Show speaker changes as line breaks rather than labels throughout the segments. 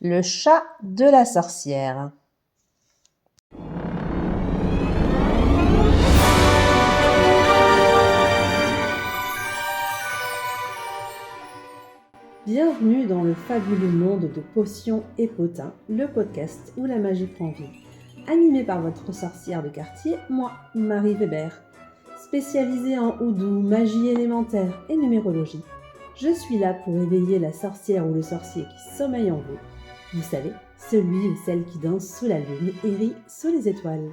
Le chat de la sorcière. Bienvenue dans le fabuleux monde de Potions et Potins, le podcast où la magie prend vie. Animé par votre sorcière de quartier, moi, Marie Weber. Spécialisée en houdou, magie élémentaire et numérologie, je suis là pour éveiller la sorcière ou le sorcier qui sommeille en vous. Vous savez, celui ou celle qui danse sous la lune et rit sous les étoiles.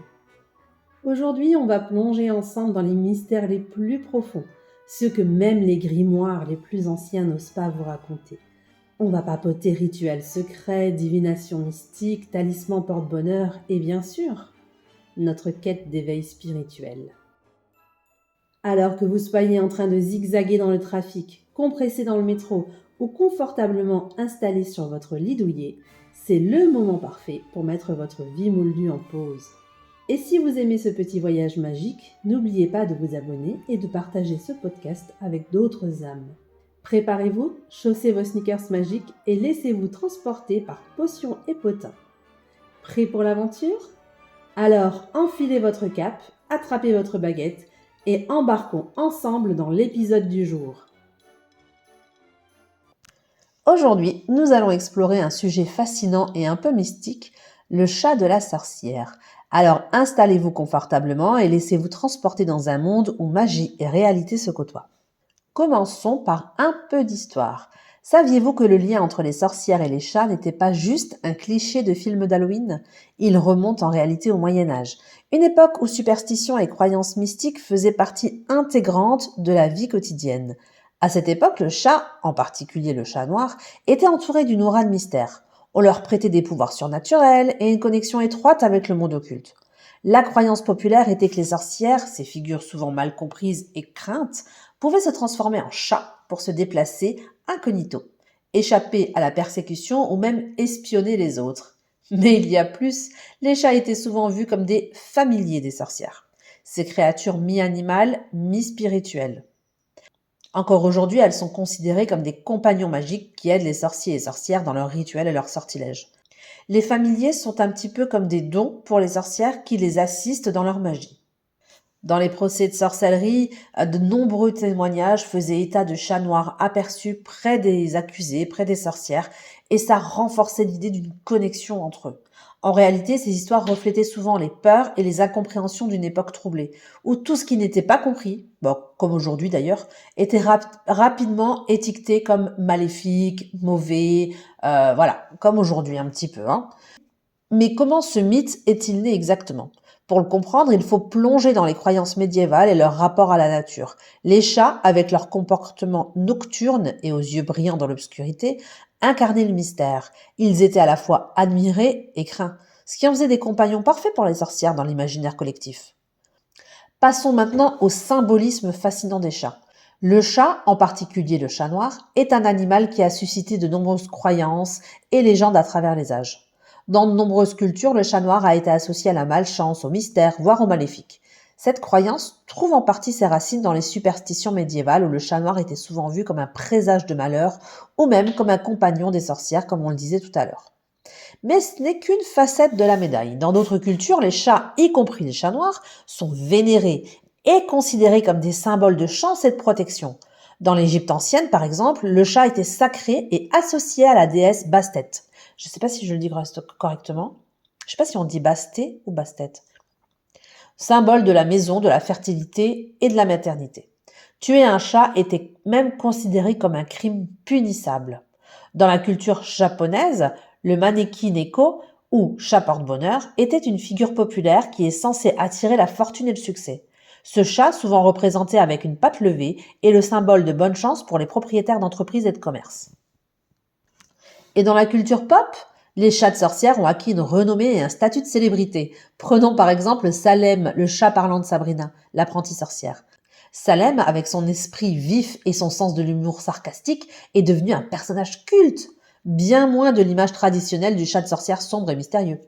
Aujourd'hui, on va plonger ensemble dans les mystères les plus profonds, ceux que même les grimoires les plus anciens n'osent pas vous raconter. On va papoter rituels secrets, divinations mystiques, talismans porte-bonheur et bien sûr, notre quête d'éveil spirituel. Alors que vous soyez en train de zigzaguer dans le trafic, compressé dans le métro ou confortablement installé sur votre lit douillet, c'est le moment parfait pour mettre votre vie moldue en pause. Et si vous aimez ce petit voyage magique, n'oubliez pas de vous abonner et de partager ce podcast avec d'autres âmes. Préparez-vous, chaussez vos sneakers magiques et laissez-vous transporter par Potions et Potins. Prêt pour l'aventure ? Alors enfilez votre cape, attrapez votre baguette et embarquons ensemble dans l'épisode du jour. Aujourd'hui, nous allons explorer un sujet fascinant et un peu mystique, le chat de la sorcière. Alors installez-vous confortablement et laissez-vous transporter dans un monde où magie et réalité se côtoient. Commençons par un peu d'histoire. Saviez-vous que le lien entre les sorcières et les chats n'était pas juste un cliché de film d'Halloween ? Il remonte en réalité au Moyen-Âge, une époque où superstition et croyances mystiques faisaient partie intégrante de la vie quotidienne. À cette époque, le chat, en particulier le chat noir, était entouré d'une aura de mystère. On leur prêtait des pouvoirs surnaturels et une connexion étroite avec le monde occulte. La croyance populaire était que les sorcières, ces figures souvent mal comprises et craintes, pouvaient se transformer en chat pour se déplacer incognito, échapper à la persécution ou même espionner les autres. Mais il y a plus, les chats étaient souvent vus comme des familiers des sorcières, ces créatures mi-animales, mi-spirituelles. Encore aujourd'hui, elles sont considérées comme des compagnons magiques qui aident les sorciers et sorcières dans leurs rituels et leurs sortilèges. Les familiers sont un petit peu comme des dons pour les sorcières qui les assistent dans leur magie. Dans les procès de sorcellerie, de nombreux témoignages faisaient état de chats noirs aperçus près des accusés, près des sorcières, et ça renforçait l'idée d'une connexion entre eux. En réalité, ces histoires reflétaient souvent les peurs et les incompréhensions d'une époque troublée, où tout ce qui n'était pas compris, comme aujourd'hui d'ailleurs, était rapidement étiqueté comme maléfique, mauvais, comme aujourd'hui un petit peu. Mais comment ce mythe est-il né exactement ? Pour le comprendre, il faut plonger dans les croyances médiévales et leur rapport à la nature. Les chats, avec leur comportement nocturne et aux yeux brillants dans l'obscurité, incarnaient le mystère. Ils étaient à la fois admirés et craints, ce qui en faisait des compagnons parfaits pour les sorcières dans l'imaginaire collectif. Passons maintenant au symbolisme fascinant des chats. Le chat, en particulier le chat noir, est un animal qui a suscité de nombreuses croyances et légendes à travers les âges. Dans de nombreuses cultures, le chat noir a été associé à la malchance, au mystère, voire au maléfique. Cette croyance trouve en partie ses racines dans les superstitions médiévales où le chat noir était souvent vu comme un présage de malheur ou même comme un compagnon des sorcières, comme on le disait tout à l'heure. Mais ce n'est qu'une facette de la médaille. Dans d'autres cultures, les chats, y compris les chats noirs, sont vénérés et considérés comme des symboles de chance et de protection. Dans l'Égypte ancienne, par exemple, le chat était sacré et associé à la déesse Bastet. Je ne sais pas si je le dis correctement. Je ne sais pas si on dit Bastet ou Bastet. Symbole de la maison, de la fertilité et de la maternité. Tuer un chat était même considéré comme un crime punissable. Dans la culture japonaise, le maneki neko, ou chat porte-bonheur, était une figure populaire qui est censée attirer la fortune et le succès. Ce chat, souvent représenté avec une patte levée, est le symbole de bonne chance pour les propriétaires d'entreprises et de commerces. Et dans la culture pop, les chats de sorcières ont acquis une renommée et un statut de célébrité. Prenons par exemple Salem, le chat parlant de Sabrina, l'apprentie sorcière. Salem, avec son esprit vif et son sens de l'humour sarcastique, est devenu un personnage culte, bien moins de l'image traditionnelle du chat de sorcière sombre et mystérieux.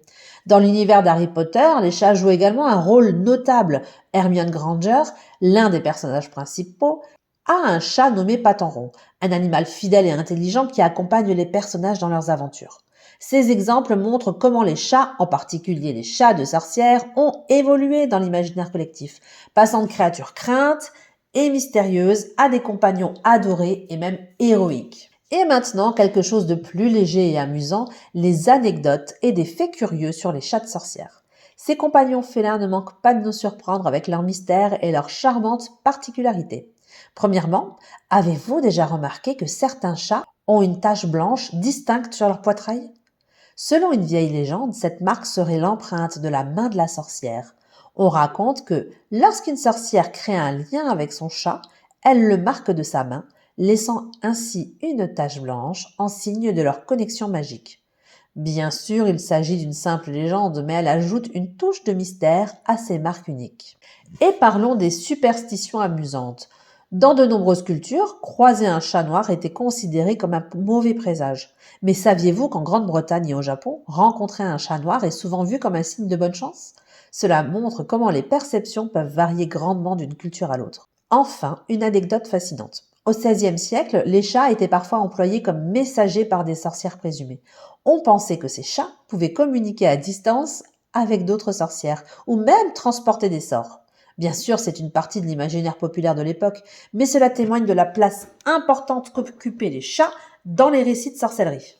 Dans l'univers d'Harry Potter, les chats jouent également un rôle notable. Hermione Granger, l'un des personnages principaux, a un chat nommé Patenron, un animal fidèle et intelligent qui accompagne les personnages dans leurs aventures. Ces exemples montrent comment les chats, en particulier les chats de sorcières, ont évolué dans l'imaginaire collectif, passant de créatures craintes et mystérieuses à des compagnons adorés et même héroïques. Et maintenant, quelque chose de plus léger et amusant, les anecdotes et des faits curieux sur les chats de sorcières. Ces compagnons félins ne manquent pas de nous surprendre avec leur mystère et leurs charmantes particularités. Premièrement, avez-vous déjà remarqué que certains chats ont une tache blanche distincte sur leur poitrail? Selon une vieille légende, cette marque serait l'empreinte de la main de la sorcière. On raconte que lorsqu'une sorcière crée un lien avec son chat, elle le marque de sa main, laissant ainsi une tache blanche en signe de leur connexion magique. Bien sûr, il s'agit d'une simple légende, mais elle ajoute une touche de mystère à ces marques uniques. Et parlons des superstitions amusantes. Dans de nombreuses cultures, croiser un chat noir était considéré comme un mauvais présage. Mais saviez-vous qu'en Grande-Bretagne et au Japon, rencontrer un chat noir est souvent vu comme un signe de bonne chance? Cela montre comment les perceptions peuvent varier grandement d'une culture à l'autre. Enfin, une anecdote fascinante. Au XVIe siècle, les chats étaient parfois employés comme messagers par des sorcières présumées. On pensait que ces chats pouvaient communiquer à distance avec d'autres sorcières, ou même transporter des sorts. Bien sûr, c'est une partie de l'imaginaire populaire de l'époque, mais cela témoigne de la place importante qu'occupaient les chats dans les récits de sorcellerie.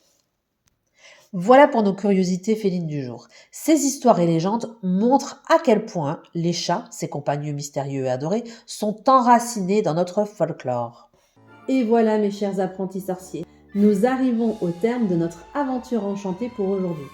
Voilà pour nos curiosités félines du jour. Ces histoires et légendes montrent à quel point les chats, ces compagnons mystérieux et adorés, sont enracinés dans notre folklore.
Et voilà mes chers apprentis sorciers, nous arrivons au terme de notre aventure enchantée pour aujourd'hui.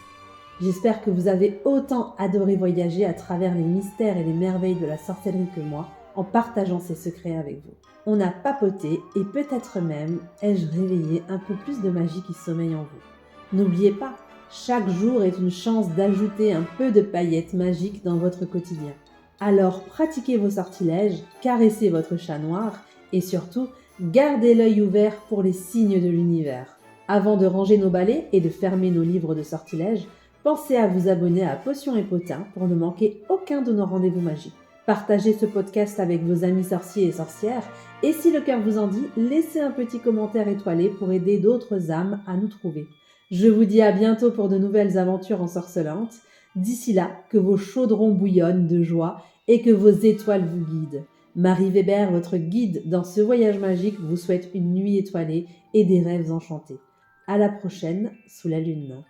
J'espère que vous avez autant adoré voyager à travers les mystères et les merveilles de la sorcellerie que moi, en partageant ces secrets avec vous. On a papoté et peut-être même ai-je réveillé un peu plus de magie qui sommeille en vous. N'oubliez pas, chaque jour est une chance d'ajouter un peu de paillettes magiques dans votre quotidien. Alors pratiquez vos sortilèges, caressez votre chat noir et surtout, gardez l'œil ouvert pour les signes de l'univers. Avant de ranger nos balais et de fermer nos livres de sortilèges, pensez à vous abonner à Potions et Potins pour ne manquer aucun de nos rendez-vous magiques. Partagez ce podcast avec vos amis sorciers et sorcières et si le cœur vous en dit, laissez un petit commentaire étoilé pour aider d'autres âmes à nous trouver. Je vous dis à bientôt pour de nouvelles aventures ensorcelantes. D'ici là, que vos chaudrons bouillonnent de joie et que vos étoiles vous guident. Marie Weber, votre guide dans ce voyage magique, vous souhaite une nuit étoilée et des rêves enchantés. À la prochaine, sous la lune.